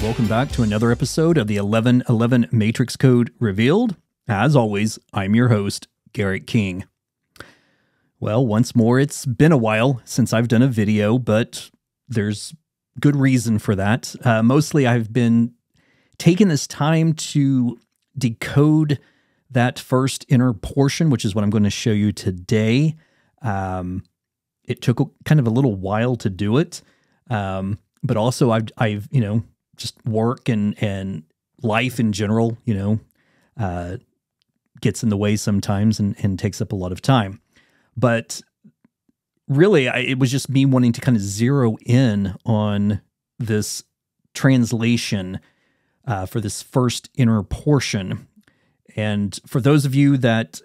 Welcome back to another episode of the 1111 Matrix Code Revealed. As always, I'm your host, Garrett King. Well, once more, it's been a while since I've done a video, but there's good reason for that. Mostly I've been taking this time to decode that first inner portion, which is what I'm going to show you today. It took kind of a little while to do it, but also I've just work and life in general, gets in the way sometimes and takes up a lot of time. But really, it was just me wanting to kind of zero in on this translation for this first inner portion. And for those of you that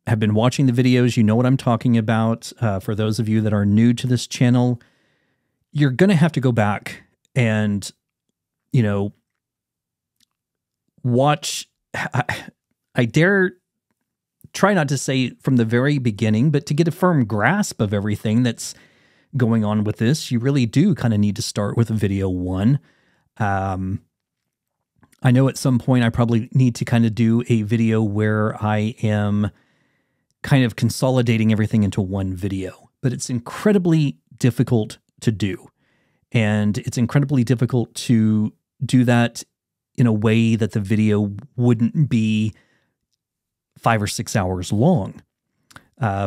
have been watching the videos, you know what I'm talking about. For those of you that are new to this channel, you're going to have to go back and watch. I dare try not to say from the very beginning, but to get a firm grasp of everything that's going on with this, you really do kind of need to start with video one. I know at some point I probably need to kind of do a video where I am kind of consolidating everything into one video, but it's incredibly difficult to do. And it's incredibly difficult to do that in a way that the video wouldn't be 5 or 6 hours long.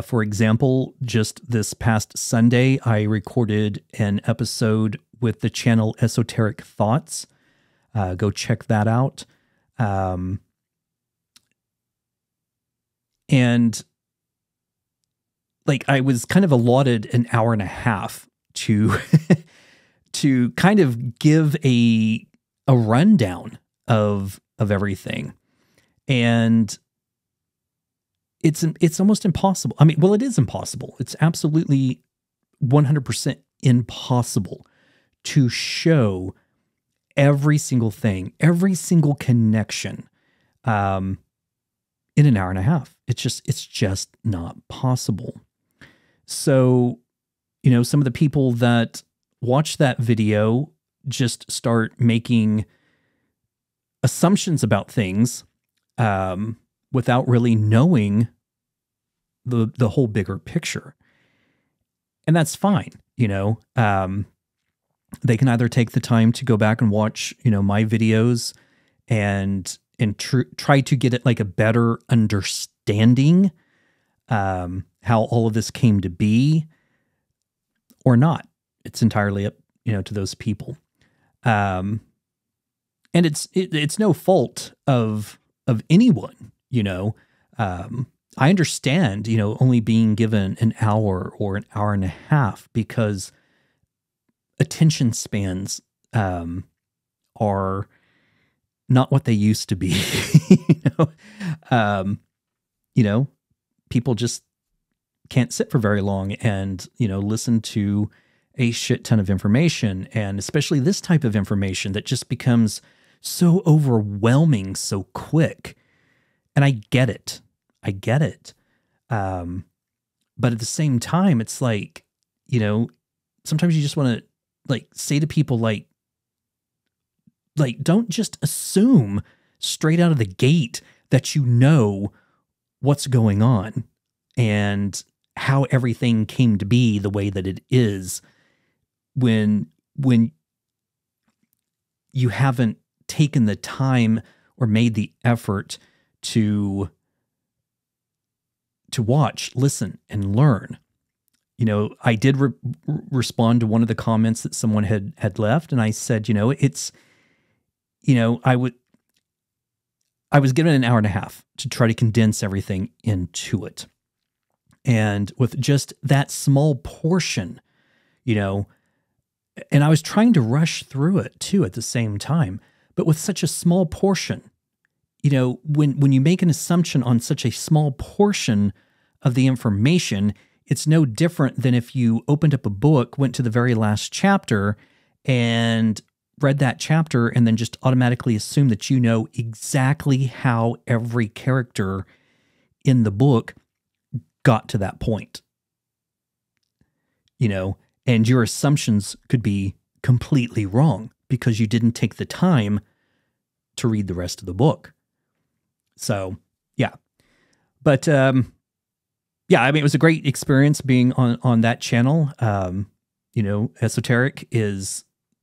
For example, just this past Sunday, I recorded an episode with the channel Esoteric Thoughts. Go check that out. And I was kind of allotted an hour and a half to to kind of give a rundown of everything. And it's almost impossible. I mean, well, it is impossible. It's absolutely 100% impossible to show every single thing, every single connection in an hour and a half. It's just not possible. So, some of the people that watch that video just start making assumptions about things without really knowing the whole bigger picture. And that's fine. They can either take the time to go back and watch, my videos and try to get it like a better understanding how all of this came to be, or not. It's entirely up, to those people. And it's no fault of anyone, I understand, only being given an hour or an hour and a half, because attention spans are not what they used to be. People just can't sit for very long and, listen to a shit ton of information, and especially this type of information that just becomes so overwhelming so quick. And I get it. But at the same time, it's like, sometimes you just want to say to people, don't just assume straight out of the gate that you know what's going on and how everything came to be the way that it is, when you haven't taken the time or made the effort to watch, listen, and learn. I did respond to one of the comments that someone had left, and I said, I was given an hour and a half to try to condense everything into it. And with just that small portion, And I was trying to rush through it too at the same time, but with such a small portion. You know, when you make an assumption on such a small portion of the information, it's no different than if you opened up a book, went to the very last chapter, and read that chapter and then just automatically assume that you know exactly how every character in the book got to that point. You know, and your assumptions could be completely wrong because you didn't take the time to read the rest of the book. So, yeah. But, yeah, I mean, it was a great experience being on that channel. You know, Esoteric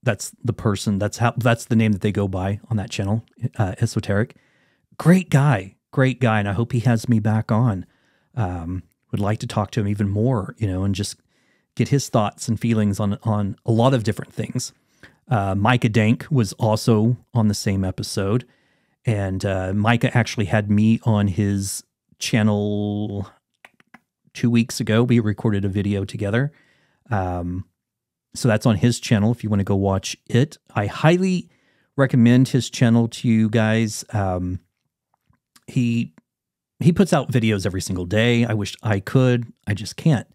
that's the person, that's the name that they go by on that channel, Esoteric. Great guy. And I hope he has me back on. Would like to talk to him even more, you know, and just get his thoughts and feelings on a lot of different things. Micah Dank was also on the same episode. And Micah actually had me on his channel 2 weeks ago. We recorded a video together. So that's on his channel if you want to go watch it. I highly recommend his channel to you guys. He puts out videos every single day. I wish I could. I just can't.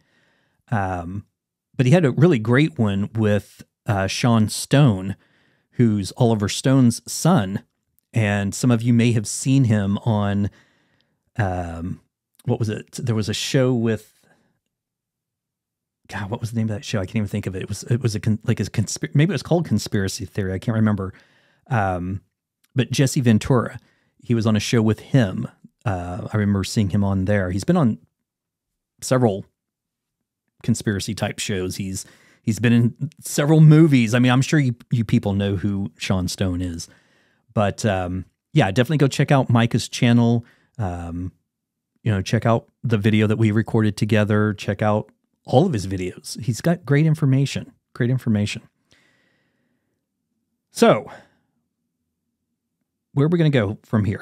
But he had a really great one with Sean Stone, who's Oliver Stone's son. And some of you may have seen him on, what was it? There was a show with, God, what was the name of that show? I can't even think of it. It was maybe it was called Conspiracy Theory. I can't remember. But Jesse Ventura, he was on a show with him. I remember seeing him on there. He's been on several conspiracy type shows. He's been in several movies. I mean, I'm sure you people know who Sean Stone is. But yeah, definitely go check out Micah's channel. You know, check out the video that we recorded together. Check out all of his videos. He's got great information. Great information. So, where are we going to go from here?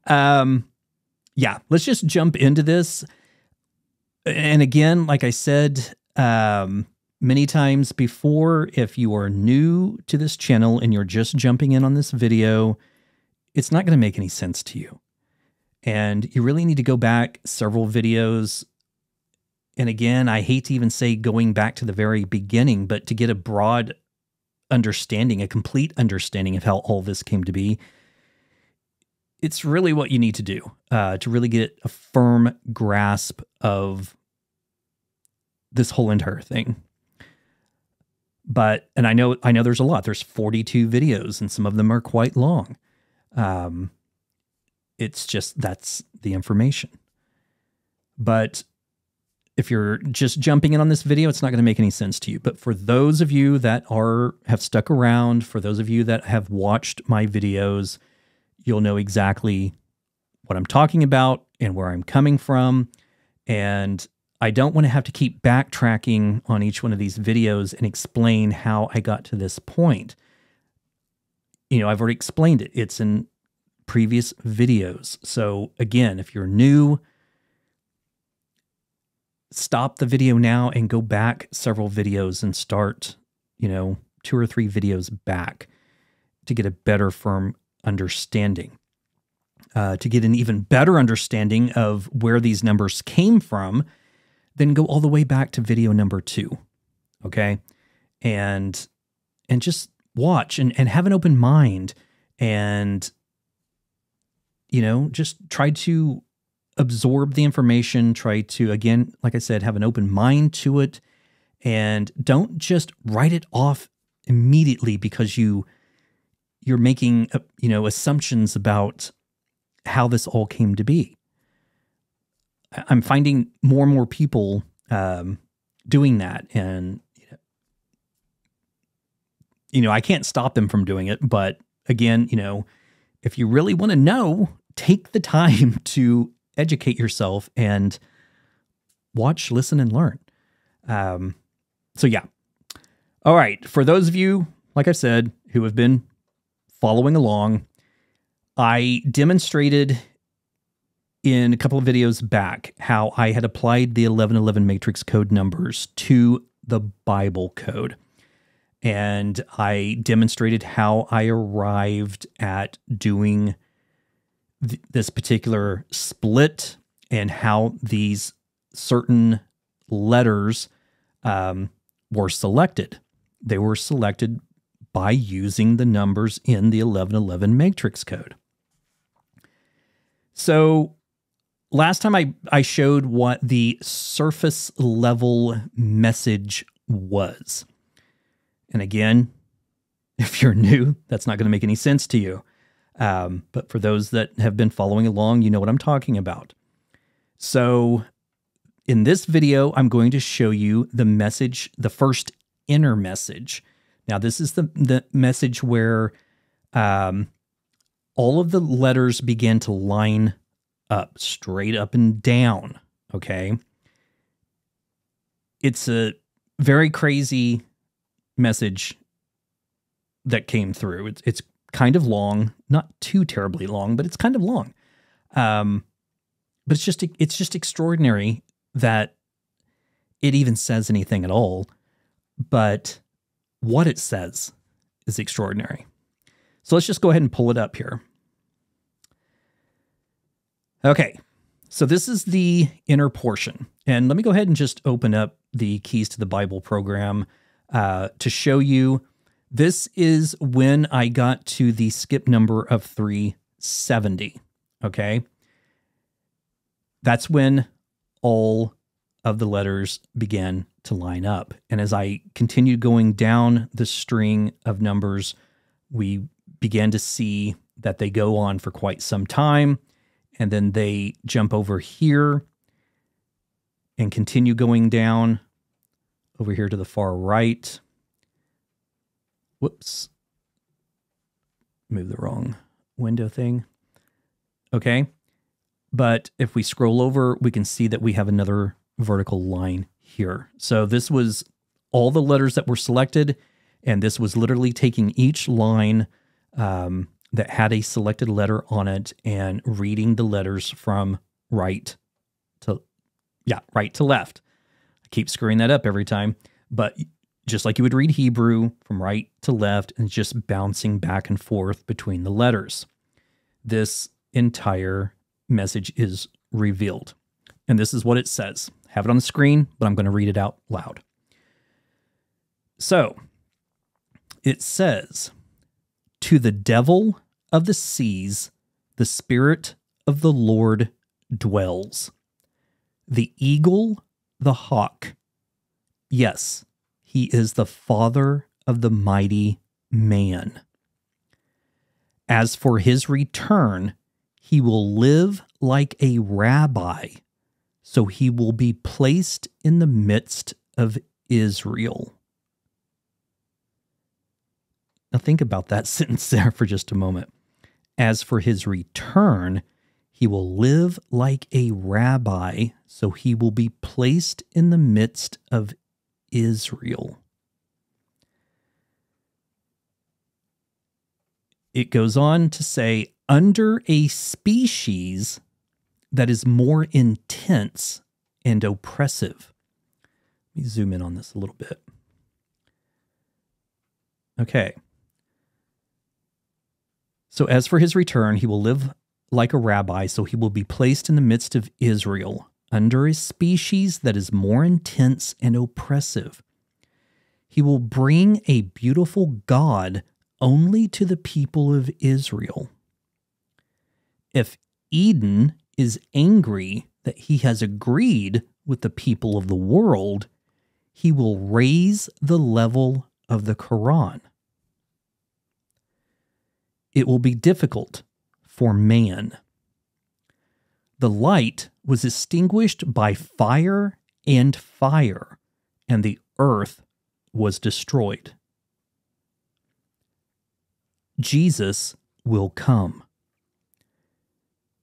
Yeah, let's just jump into this. And again, like I said, many times before, if you are new to this channel and you're just jumping in on this video, it's not going to make any sense to you. And you really need to go back several videos. And again, I hate to even say going back to the very beginning, but to get a broad understanding, a complete understanding of how all this came to be, it's really what you need to do to really get a firm grasp of this whole entire thing. But, and I know there's a lot. There's 42 videos and some of them are quite long. It's just, that's the information. But if you're just jumping in on this video, it's not going to make any sense to you. But for those of you that have stuck around, for those of you that have watched my videos, you'll know exactly what I'm talking about and where I'm coming from. And I don't want to have to keep backtracking on each one of these videos and explain how I got to this point. You know, I've already explained it. It's in previous videos. So again, if you're new, stop the video now and go back several videos and start, you know, 2 or 3 videos back to get a better, firm understanding. To get an even better understanding of where these numbers came from, then go all the way back to video number 2. Okay. And just watch and have an open mind and, you know, just try to absorb the information, try to, again, like I said, have an open mind to it, and don't just write it off immediately because you're making, you know, assumptions about how this all came to be. I'm finding more and more people doing that, and you know, I can't stop them from doing it. But again, you know, if you really want to know, take the time to educate yourself and watch, listen, and learn. So yeah. All right. For those of you, like I said, who have been following along, I demonstrated in a couple of videos back how I had applied the 1111 matrix code numbers to the Bible code. And I demonstrated how I arrived at doing this particular split and how these certain letters were selected. They were selected by using the numbers in the 1111 matrix code. So last time I showed what the surface level message was. And again, if you're new, that's not going to make any sense to you. But for those that have been following along, you know what I'm talking about. So in this video, I'm going to show you the message, the first inner message. Now, this is the message where all of the letters begin to line up, straight up and down, okay? It's a very crazy message that came through. It's kind of long, not too terribly long, but it's kind of long. But it's just extraordinary that it even says anything at all. But what it says is extraordinary. So let's just go ahead and pull it up here. Okay, so this is the inner portion. And let me go ahead and just open up the Keys to the Bible program to show you. This is when I got to the skip number of 370, okay? That's when all of the letters began to line up. And as I continued going down the string of numbers, we began to see that they go on for quite some time, and then they jump over here and continue going down over here to the far right. Whoops. Move the wrong window thing. Okay. But if we scroll over, we can see that we have another vertical line here. So this was all the letters that were selected, and this was literally taking each line that had a selected letter on it and reading the letters from right to left. I keep screwing that up every time, but just like you would read Hebrew from right to left and just bouncing back and forth between the letters. This entire message is revealed. And this is what it says. I have it on the screen, but I'm going to read it out loud. So, it says, "To the devil of the seas, the Spirit of the Lord dwells. The eagle, the hawk. Yes, he is the father of the mighty man. As for his return, he will live like a rabbi, so he will be placed in the midst of Israel." Now think about that sentence there for just a moment. As for his return, he will live like a rabbi, so he will be placed in the midst of Israel. It goes on to say, under a species that is more intense and oppressive. Let me zoom in on this a little bit. Okay. So as for his return, he will live like a rabbi, so he will be placed in the midst of Israel, under a species that is more intense and oppressive. He will bring a beautiful God only to the people of Israel. If Eden is angry that he has agreed with the people of the world, he will raise the level of the Quran. It will be difficult for man. The light was extinguished by fire, and the earth was destroyed. Jesus will come.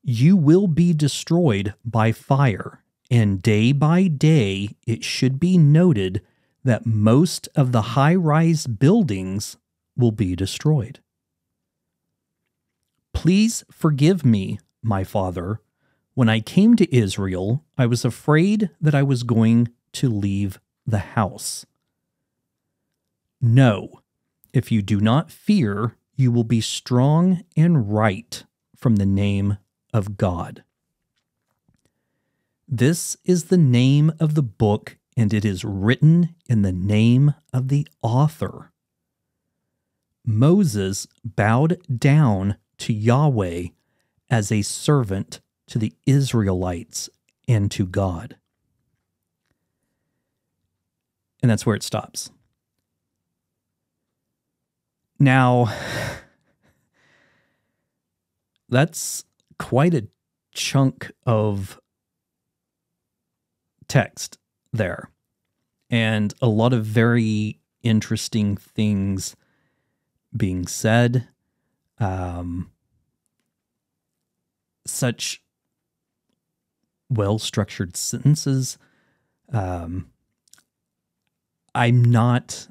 You will be destroyed by fire, and day by day it should be noted that most of the high-rise buildings will be destroyed. Please forgive me, my father. When I came to Israel, I was afraid that I was going to leave the house. No, if you do not fear, you will be strong and right from the name of God. This is the name of the book, and it is written in the name of the author. Moses bowed down to Yahweh as a servant to the Israelites and to God. And that's where it stops. Now, that's quite a chunk of text there, and a lot of very interesting things being said. Such well-structured sentences. I'm not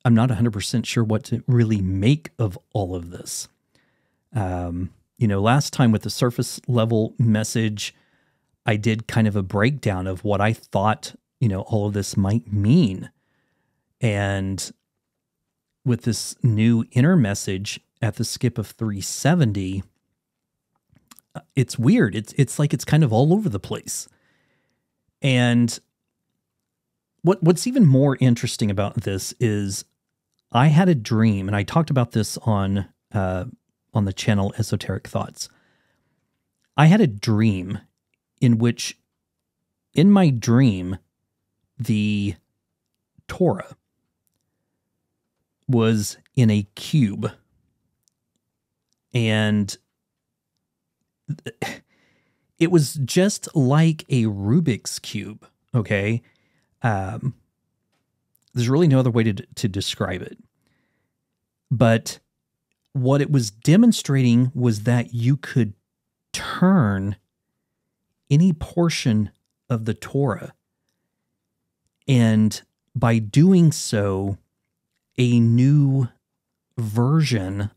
100% sure what to really make of all of this. Last time with the surface level message, I did kind of a breakdown of what I thought, all of this might mean. And with this new inner message at the skip of 370, it's weird. It's like it's kind of all over the place. And what's even more interesting about this is I had a dream, and I talked about this on the channel Esoteric Thoughts. I had a dream in which, in my dream, the Torah was in a cube, and it was just like a Rubik's Cube, okay? There's really no other way to describe it. But what it was demonstrating was that you could turn any portion of the Torah, and by doing so, a new version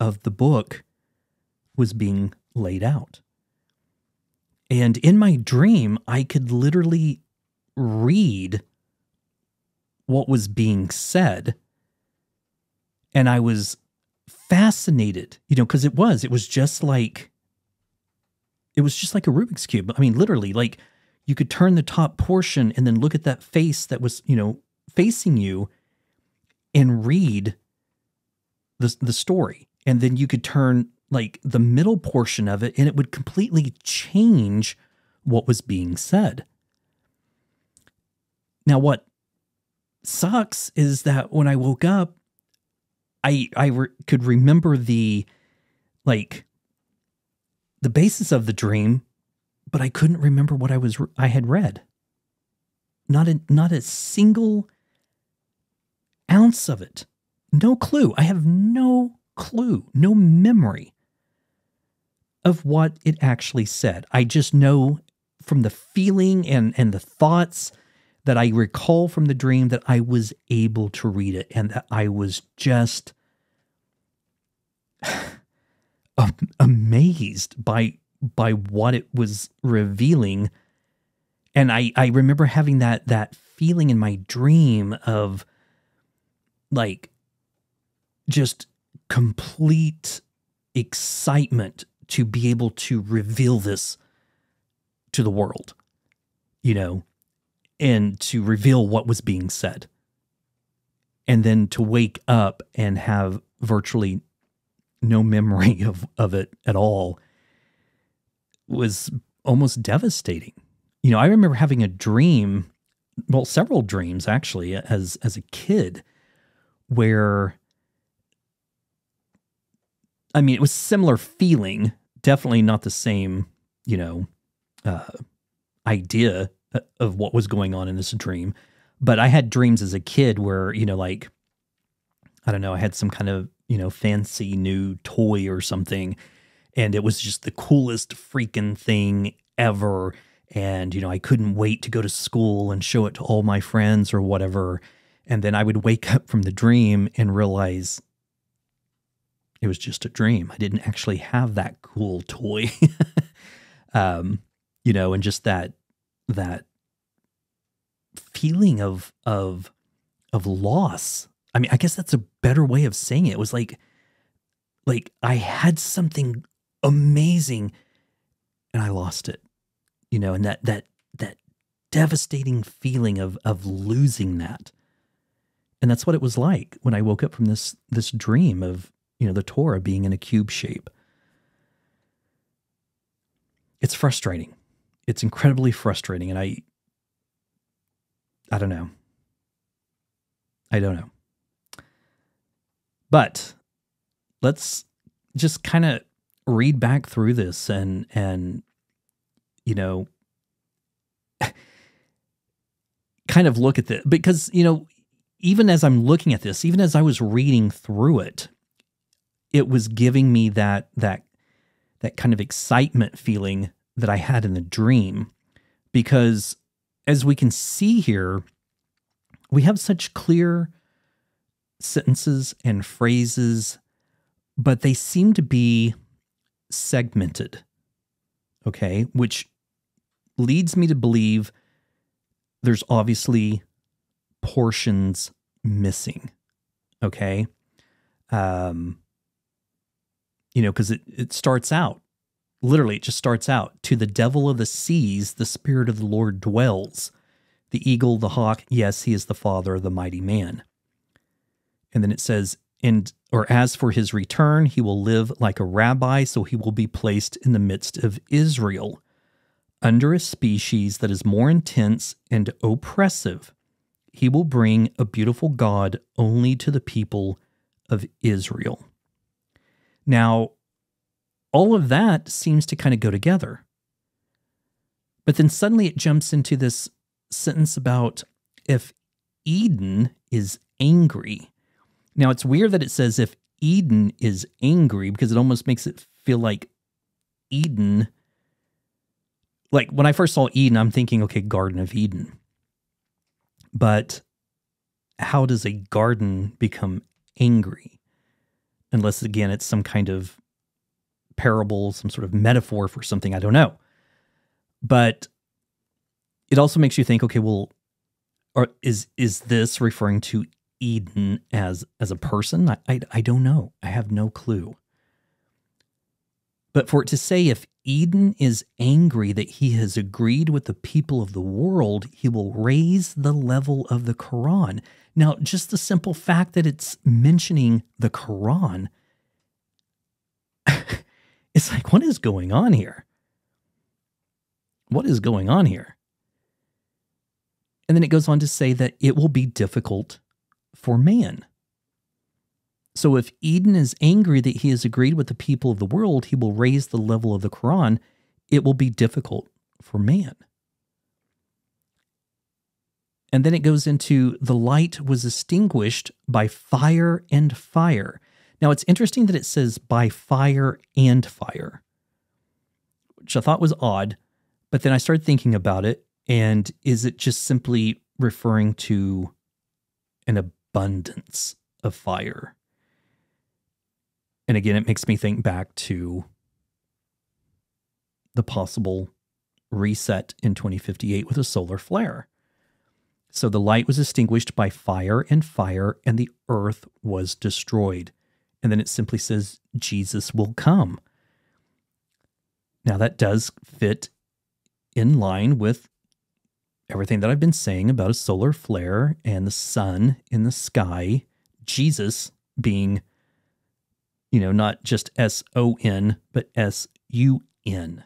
of the book was being laid out. And in my dream, I could literally read what was being said. And I was fascinated, because it was just like a Rubik's Cube. I mean, literally, like you could turn the top portion and then look at that face that was, facing you and read the story. And then you could turn like the middle portion of it and it would completely change what was being said. Now, what sucks is that when I woke up, I could remember the basis of the dream, but I couldn't remember what I had read. Not a single ounce of it. No clue. I have no clue, no memory of what it actually said. I just know from the feeling and the thoughts that I recall from the dream that I was able to read it, and that I was just amazed by what it was revealing. And I remember having that feeling in my dream of like just complete excitement to be able to reveal this to the world, and to reveal what was being said. And then to wake up and have virtually no memory of it at all was almost devastating. I remember having a dream, well, several dreams actually, as a kid, where, I mean, it was similar feeling, definitely not the same, idea of what was going on in this dream. But I had dreams as a kid where, I don't know, I had some kind of, fancy new toy or something, and it was just the coolest freaking thing ever. And, I couldn't wait to go to school and show it to all my friends or whatever. And then I would wake up from the dream and realize it was just a dream. I didn't actually have that cool toy. And just that feeling of loss. I mean, I guess that's a better way of saying it. It was like I had something amazing and I lost it, and that devastating feeling of losing that. And that's what it was like when I woke up from this dream of, the Torah being in a cube shape. It's frustrating. It's incredibly frustrating. And I don't know. I don't know. But let's just kind of read back through this and kind of look at this, because, even as I'm looking at this, even as I was reading through it, it was giving me that kind of excitement feeling that I had in the dream, because as we can see here, we have such clear sentences and phrases, but they seem to be segmented, okay? Which leads me to believe there's obviously portions missing, okay? Because it starts out, literally, it just starts out, to the devil of the seas, the Spirit of the Lord dwells. The eagle, the hawk, yes, he is the father of the mighty man. And then it says, as for his return, he will live like a rabbi, so he will be placed in the midst of Israel, under a species that is more intense and oppressive. He will bring a beautiful God only to the people of Israel. Now, all of that seems to kind of go together. But then suddenly it jumps into this sentence about if Eden is angry. Now, it's weird that it says if Eden is angry, because it almost makes it feel like Eden. Like when I first saw Eden, I'm thinking, okay, Garden of Eden. But how does a garden become angry? Unless, again, it's some kind of parable, some sort of metaphor for something, I don't know. But it also makes you think, okay, well, is this referring to Eden as a person? I don't know. I have no clue. But for it to say if Eden is angry that he has agreed with the people of the world, he will raise the level of the Quran. Now, just the simple fact that it's mentioning the Quran, it's like, what is going on here? What is going on here? And then it goes on to say that it will be difficult for man. So if Eden is angry that he has agreed with the people of the world, he will raise the level of the Quran. It will be difficult for man. And then it goes into the light was extinguished by fire and fire. Now, it's interesting that it says by fire and fire, which I thought was odd. But then I started thinking about it. And is it just simply referring to an abundance of fire? And again, it makes me think back to the possible reset in 2058 with a solar flare. So the light was extinguished by fire, and the earth was destroyed. And then it simply says, Jesus will come. Now that does fit in line with everything that I've been saying about a solar flare and the sun in the sky, Jesus being, not just S-O-N, but S-U-N.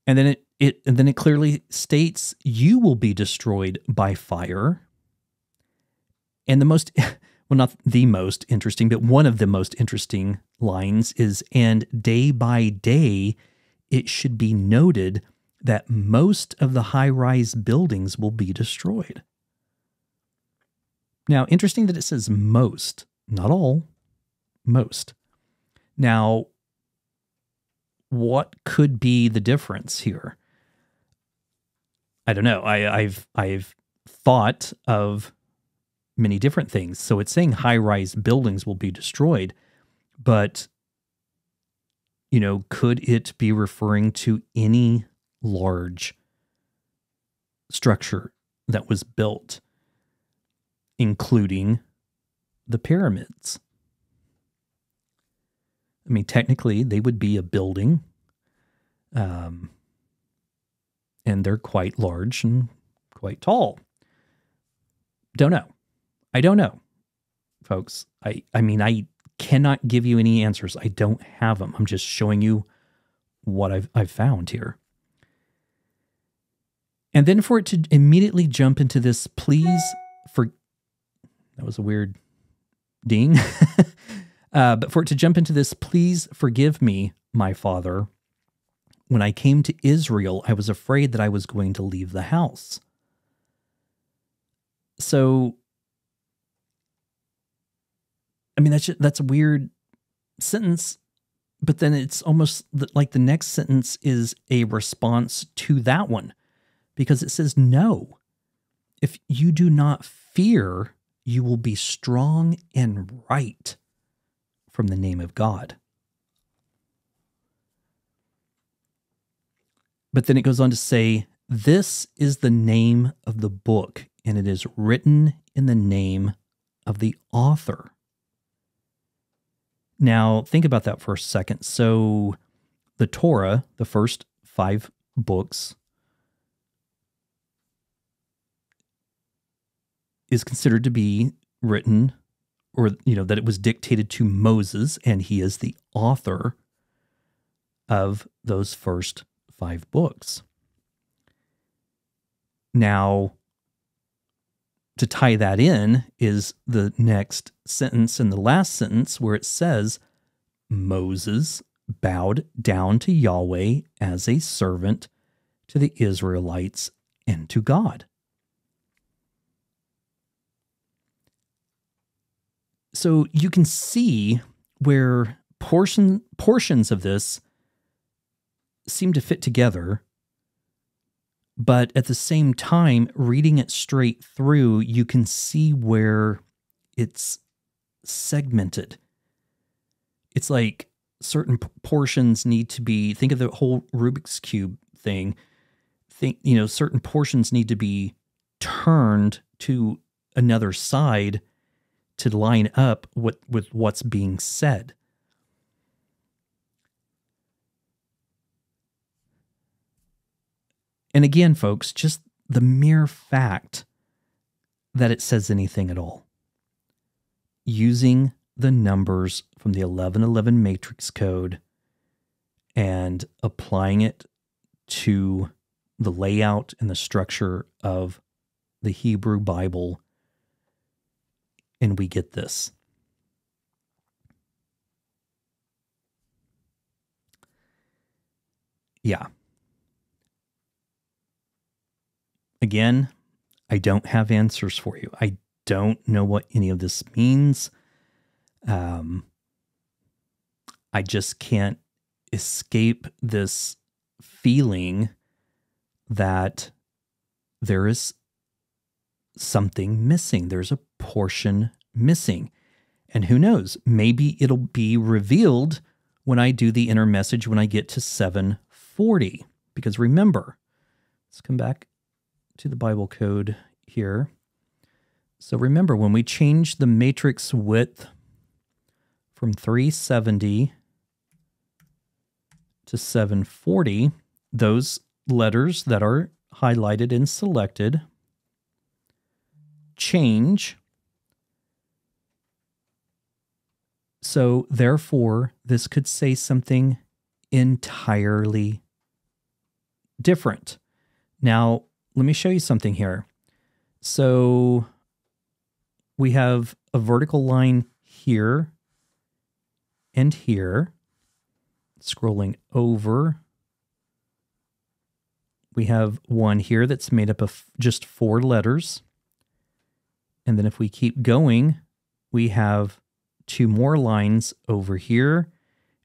And then it clearly states you will be destroyed by fire. And the most, well, not the most interesting, but one of the most interesting lines is, and day by day, it should be noted that most of the high-rise buildings will be destroyed. Now, interesting that it says most, not all, most. Now, what could be the difference here? I don't know. I've thought of many different things. So it's saying high-rise buildings will be destroyed, but could it be referring to any large structure that was built, including the pyramids. I mean, technically, they would be a building, and they're quite large and quite tall. Don't know. I don't know, folks. I mean, I cannot give you any answers. I don't have them. I'm just showing you what I've found here. And then for it to immediately jump into this, that was a weird ding. But for it to jump into this, please forgive me, my father. When I came to Israel, I was afraid that I was going to leave the house. So, I mean, that's a weird sentence, but then it's almost like the next sentence is a response to that one, because it says, no, if you do not fear, you will be strong and right from the name of God. But then it goes on to say, this is the name of the book, and it is written in the name of the author. Now, think about that for a second. So the Torah, the first 5 books, is considered to be written, or, that it was dictated to Moses, and he is the author of those first 5 books. Now, to tie that in is the next sentence and the last sentence where it says, Moses bowed down to Yahweh as a servant to the Israelites and to God. So you can see where portions of this seem to fit together, but at the same time, reading it straight through, you can see where it's segmented. It's like certain portions need to be, think of the whole Rubik's Cube thing. Certain portions need to be turned to another side to line up with what's being said. And again, folks, just the mere fact that it says anything at all, using the numbers from the 1111 matrix code and applying it to the layout and the structure of the Hebrew Bible, and we get this. Yeah. Again, I don't have answers for you. I don't know what any of this means. I just can't escape this feeling that there is something missing. There's a portion missing. And who knows, maybe it'll be revealed when I do the inner message when I get to 740. Because remember, let's come back to the Bible code here. So remember, when we change the matrix width from 370 to 740, those letters that are highlighted and selected change. So therefore, this could say something entirely different. Now, let me show you something here. So we have a vertical line here and here. Scrolling over, we have one here that's made up of just 4 letters. And then if we keep going, we have 2 more lines over here,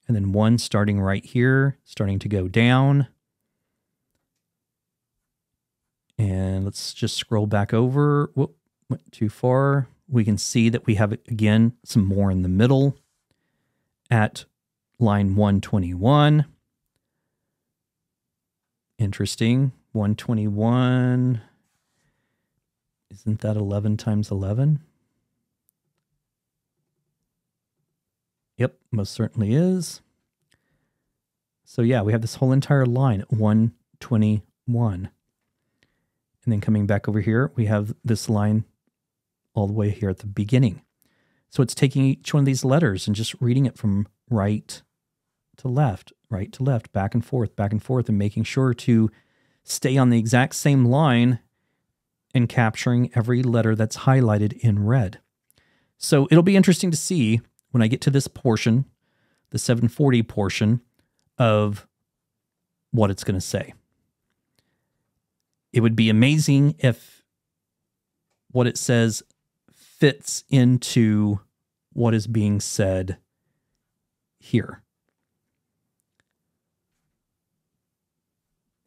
and then one starting right here, starting to go down. And let's just scroll back over. Whoop, went too far. We can see that we have, again, some more in the middle at line 121. Interesting. 121. Isn't that 11 times 11? Yep, most certainly is. So yeah, we have this whole entire line at 121. And then coming back over here, we have this line all the way here at the beginning. So it's taking each one of these letters and just reading it from right to left, back and forth, and making sure to stay on the exact same line and capturing every letter that's highlighted in red. So it'll be interesting to see when I get to this portion, the 740 portion, of what it's going to say. It would be amazing if what it says fits into what is being said here.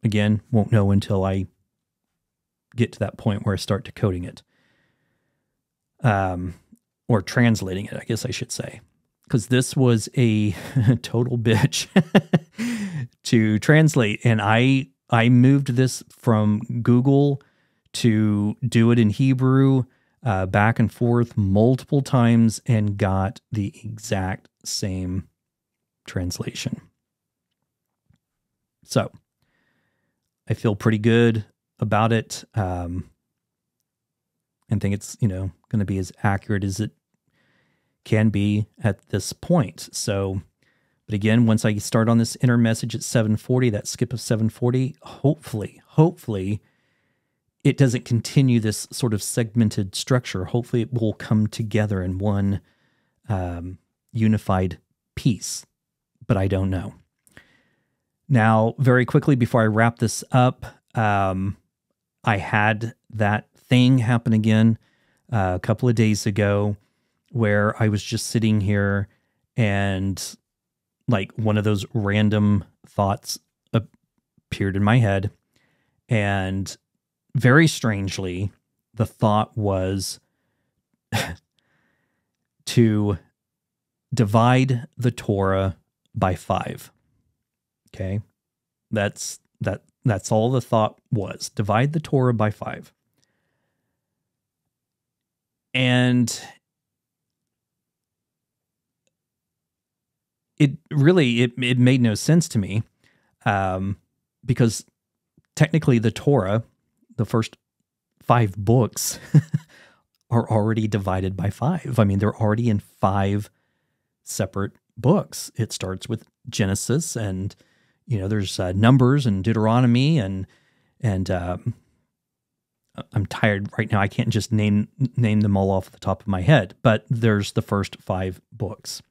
Again, won't know until I get to that point where I start decoding it. Or translating it, I guess I should say. Because this was a total bitch to translate. And I moved this from Google to do it in Hebrew, back and forth multiple times, and got the exact same translation. So I feel pretty good about it, and think it's, going to be as accurate as it can be at this point. So, but again, once I start on this inner message at 740, that skip of 740, hopefully it doesn't continue this sort of segmented structure. Hopefully it will come together in one unified piece, but I don't know. Now, very quickly before I wrap this up, I had that thing happen again a couple of days ago where I was just sitting here and like one of those random thoughts appeared in my head. And very strangely, the thought was to divide the by 5. Okay. That's all the thought was. Divide the Torah by 5. And it really, it made no sense to me, because technically the Torah, the first 5 books, are already divided by 5. I mean, they're already in 5 separate books. It starts with Genesis, and there's Numbers and Deuteronomy, and I'm tired right now. I can't just name them all off the top of my head, but there's the first 5 books.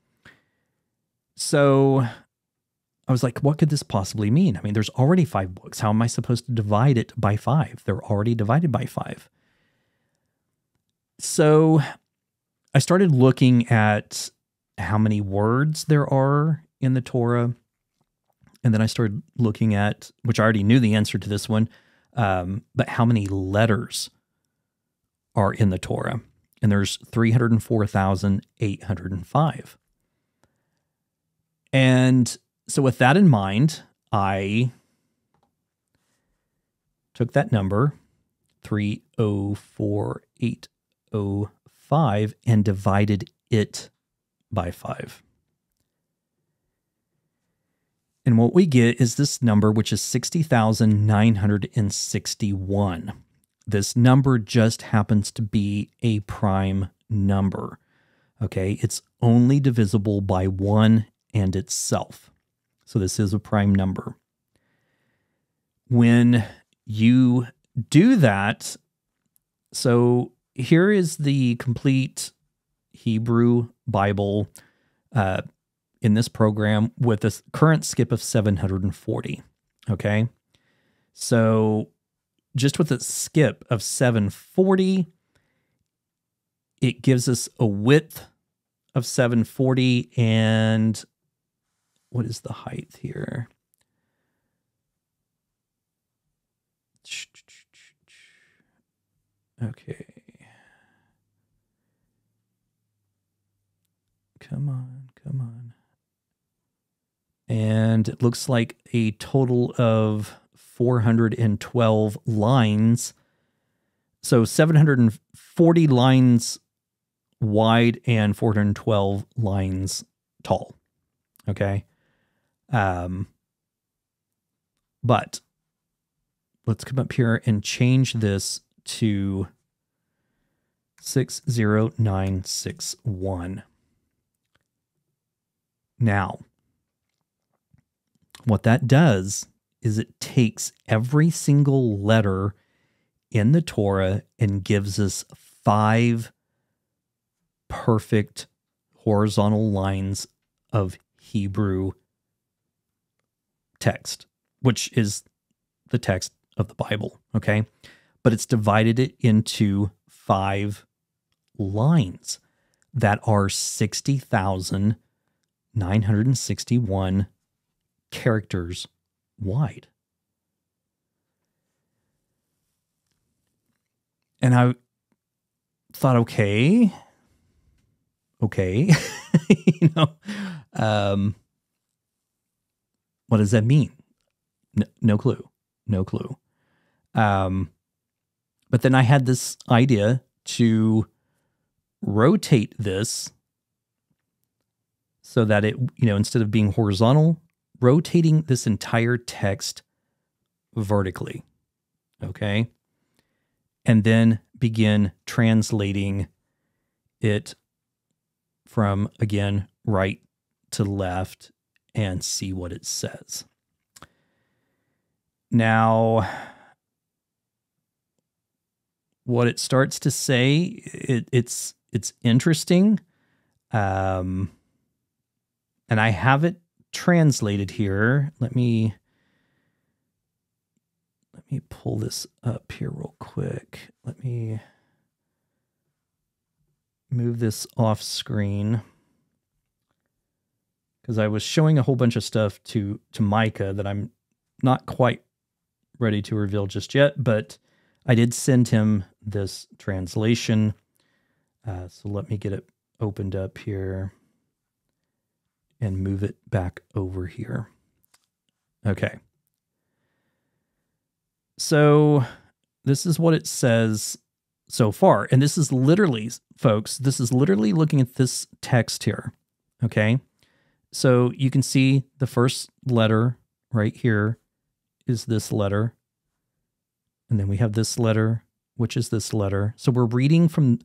So I was like, what could this possibly mean? I mean, there's already 5 books. How am I supposed to divide it by 5? They're already divided by 5. So I started looking at how many words there are in the Torah. And then I started looking at, which I already knew the answer to this one, but how many letters are in the Torah. And there's 304,805. And so with that in mind, I took that number, 304,805, and divided it by 5. And what we get is this number, which is 60,961. This number just happens to be a prime number. Okay, it's only divisible by 1 and itself. So this is a prime number. When you do that, so here is the complete Hebrew Bible in this program with a current skip of 740. Okay, so just with a skip of 740, it gives us a width of 740, and what is the height here? Okay. Come on. And it looks like a total of 412 lines. So 740 lines wide and 412 lines tall. Okay. But let's come up here and change this to 60961. Now, what that does is it takes every single letter in the Torah and gives us 5 perfect horizontal lines of Hebrew text, which is the text of the Bible, okay? But it's divided it into 5 lines that are 60,961 characters wide. And I thought, okay, you know, what does that mean? No clue. But then I had this idea to rotate this so that it, instead of being horizontal, rotating this entire text vertically. Okay. And then begin translating it from, again, right to left and see what it says. Now, what it starts to say, it's interesting. And I have it translated here. Let me pull this up here real quick. Let me move this off screen, because I was showing a whole bunch of stuff to Micah that I'm not quite ready to reveal just yet, but I did send him this translation. So let me get it opened up here and move it back over here. Okay. So this is what it says so far. And this is literally, folks, this is literally looking at this text here. Okay. So you can see the first letter right here is this letter. And then we have this letter, which is this letter. So we're reading from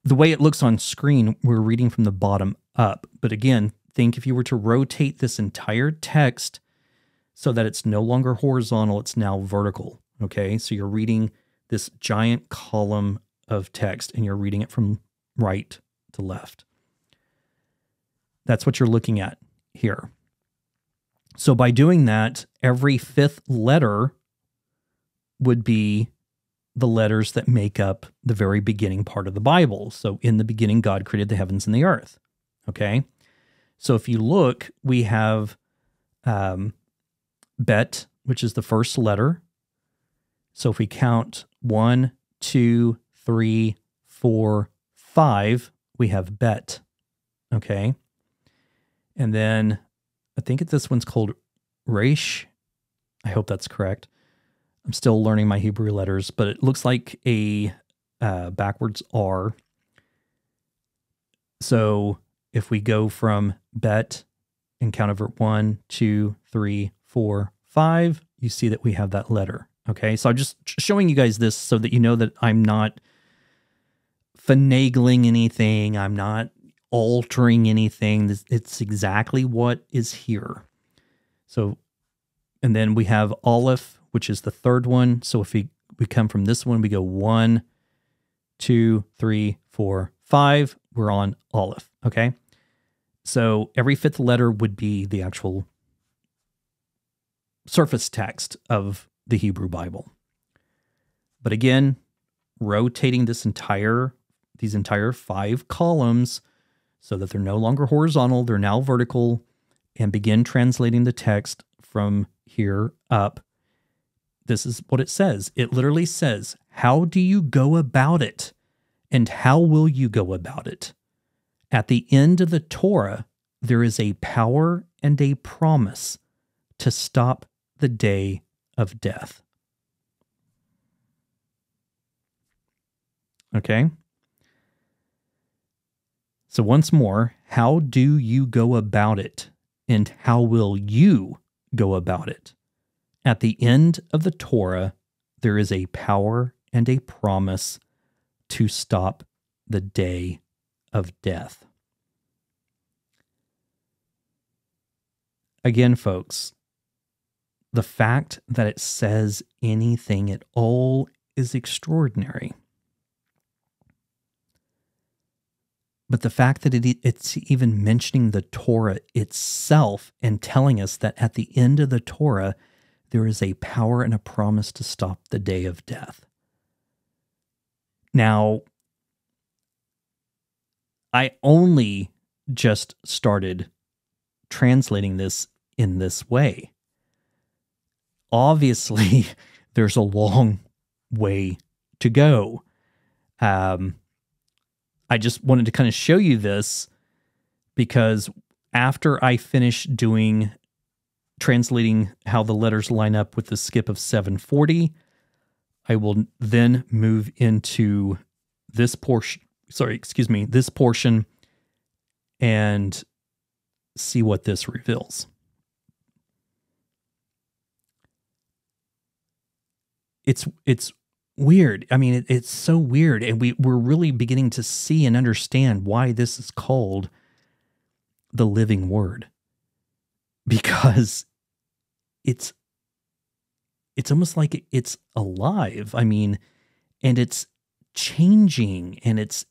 the way it looks on screen, we're reading from the bottom up. But again, think if you were to rotate this entire text so that it's no longer horizontal, it's now vertical. Okay, so you're reading this giant column of text and you're reading it from right to left. That's what you're looking at here. So by doing that, every 5th letter would be the letters that make up the very beginning part of the Bible. So in the beginning, God created the heavens and the earth. Okay, so if you look, we have Bet, which is the first letter. So if we count 1, 2, 3, 4, 5, we have Bet. Okay. And then I think this one's called Resh. I hope that's correct. I'm still learning my Hebrew letters, but it looks like a backwards R. So if we go from Bet and count over 1, 2, 3, 4, 5, you see that we have that letter. Okay, so I'm just showing you guys this so that you know that I'm not finagling anything. I'm not altering anything. It's exactly what is here. So, and then we have Aleph, which is the 3rd one. So if we come from this one, we go 1, 2, 3, 4, 5. We're on Aleph. Okay, so every 5th letter would be the actual surface text of the Hebrew Bible. But again, rotating these entire 5 columns so that they're no longer horizontal, they're now vertical, and begin translating the text from here up. This is what it says. It literally says, how do you go about it? And how will you go about it? At the end of the Torah, there is a power and a promise to stop the day of death. Okay? So once more, how do you go about it? And how will you go about it? At the end of the Torah, there is a power and a promise to stop the day of death. Again, folks, the fact that it says anything at all is extraordinary. But the fact that it's even mentioning the Torah itself and telling us that at the end of the Torah, there is a power and a promise to stop the day of death. Now, I only just started translating this in this way. Obviously, there's a long way to go. I just wanted to kind of show you this because after I finish translating how the letters line up with the skip of 740, I will then move into this portion, this portion, and see what this reveals. It's weird. I mean, it's so weird, and we're really beginning to see and understand why this is called the living word, because it's almost like it's alive. I mean, and it's changing, and it's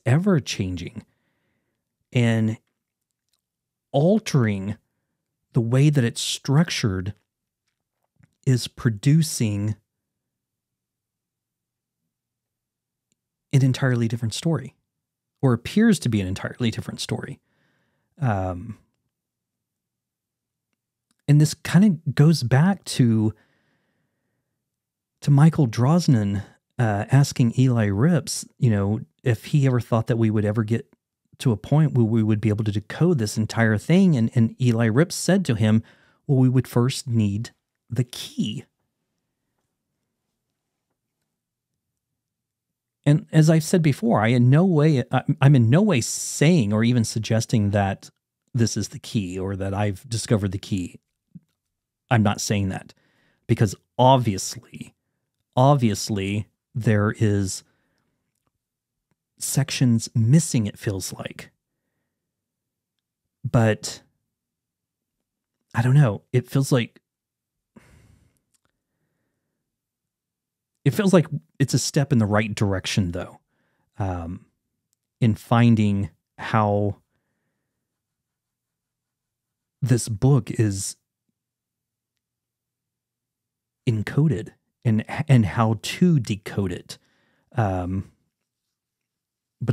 ever changing and altering the way that it's structured is producing an entirely different story, or appears to be an entirely different story. And this kind of goes back to Michael Drosnin asking Eli Rips, if he ever thought that we would ever get to a point where we would be able to decode this entire thing. And Eli Rips said to him, well, we would first need the key. And as I've said before, I'm in no way saying or even suggesting that this is the key or that I've discovered the key. I'm not saying that, because obviously there is sections missing, it feels like. But I don't know. It feels like it's a step in the right direction, though, in finding how this book is encoded and how to decode it. But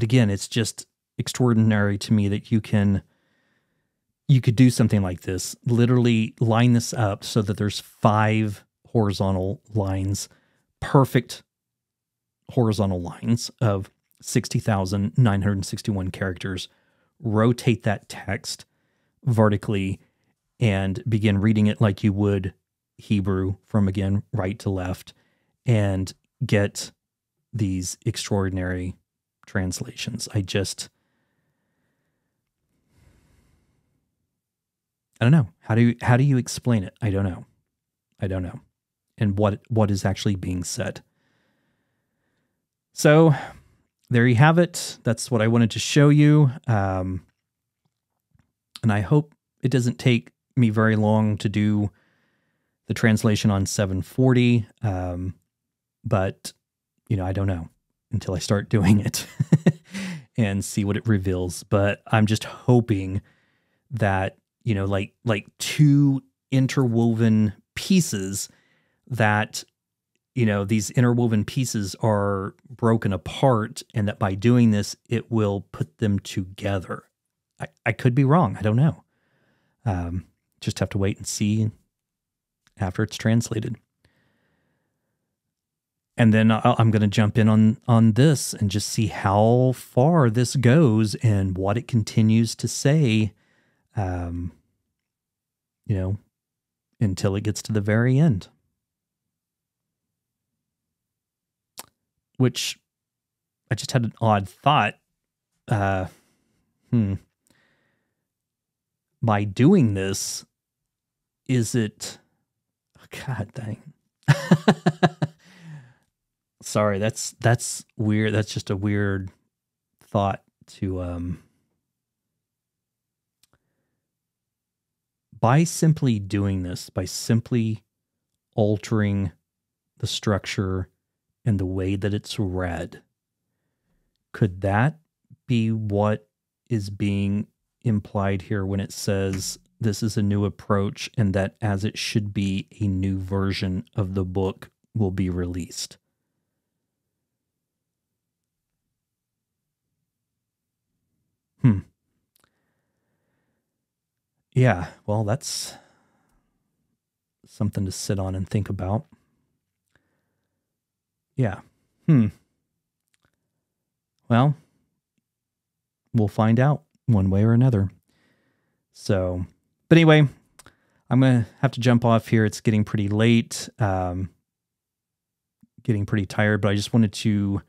again, it's just extraordinary to me that you could do something like this, literally line this up so that there's 5 horizontal lines, perfect horizontal lines of 60,961 characters, rotate that text vertically and begin reading it like you would Hebrew from, again, right to left, and get these extraordinary translations. I don't know. How do you explain it? I don't know. And what is actually being said. So there you have it. That's what I wanted to show you. And I hope it doesn't take me very long to do the translation on 740. But, I don't know until I start doing it and see what it reveals. But I'm just hoping that, like 2 interwoven pieces that, these interwoven pieces are broken apart, and that by doing this, it will put them together. I could be wrong. I don't know. Just have to wait and see after it's translated. And then I'm going to jump in on this and just see how far this goes and what it continues to say, until it gets to the very end. Which I just had an odd thought. By doing this, is it... God dang. Sorry, that's weird. That's just a weird thought to... By simply doing this, by simply altering the structure and the way that it's read, could that be what is being implied here when it says this is a new approach and that as it should be, a new version of the book will be released? Yeah, well, that's something to sit on and think about. Yeah. Well, we'll find out one way or another. So, but anyway, I'm going to have to jump off here. It's getting pretty late, getting pretty tired, but I just wanted to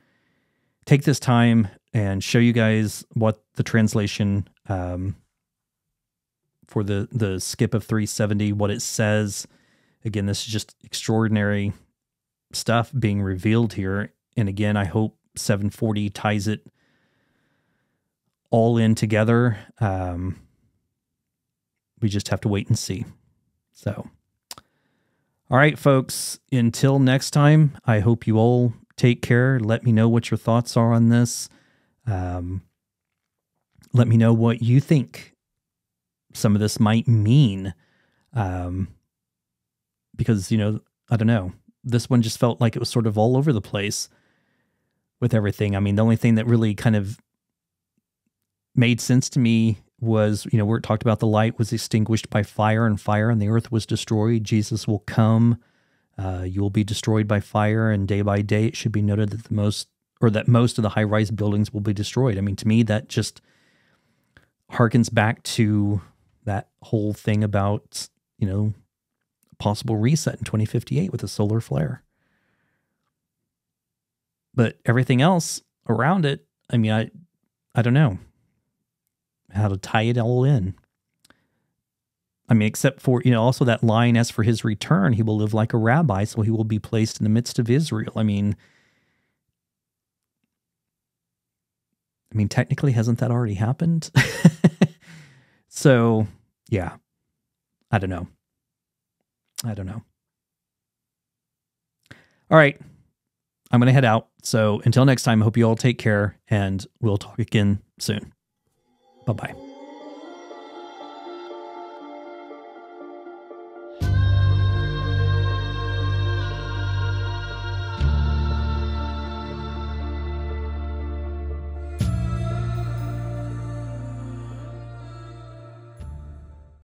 take this time and show you guys what the translation for the skip of 370, what it says. Again, this is just extraordinary stuff being revealed here. And again, I hope 740 ties it all in together. We just have to wait and see. So, all right, folks, until next time, I hope you all take care. Let me know what your thoughts are on this. Let me know what you think some of this might mean. Because, you know, I don't know. This one just felt like it was sort of all over the place with everything. I mean, the only thing that really kind of made sense to me was, you know, where it talked about the light was extinguished by fire, and the earth was destroyed. Jesus will come. You will be destroyed by fire, and day by day it should be noted that most of the high-rise buildings will be destroyed. I mean, to me, that just harkens back to that whole thing about, you know, possible reset in 2058 with a solar flare. But everything else around it, I mean, I don't know how to tie it all in. I mean, except for, you know, also that line, as for his return, he will live like a rabbi, so he will be placed in the midst of Israel. I mean, technically, hasn't that already happened? So, yeah, I don't know. All right, I'm going to head out. So until next time, I hope you all take care, and we'll talk again soon. Bye-bye.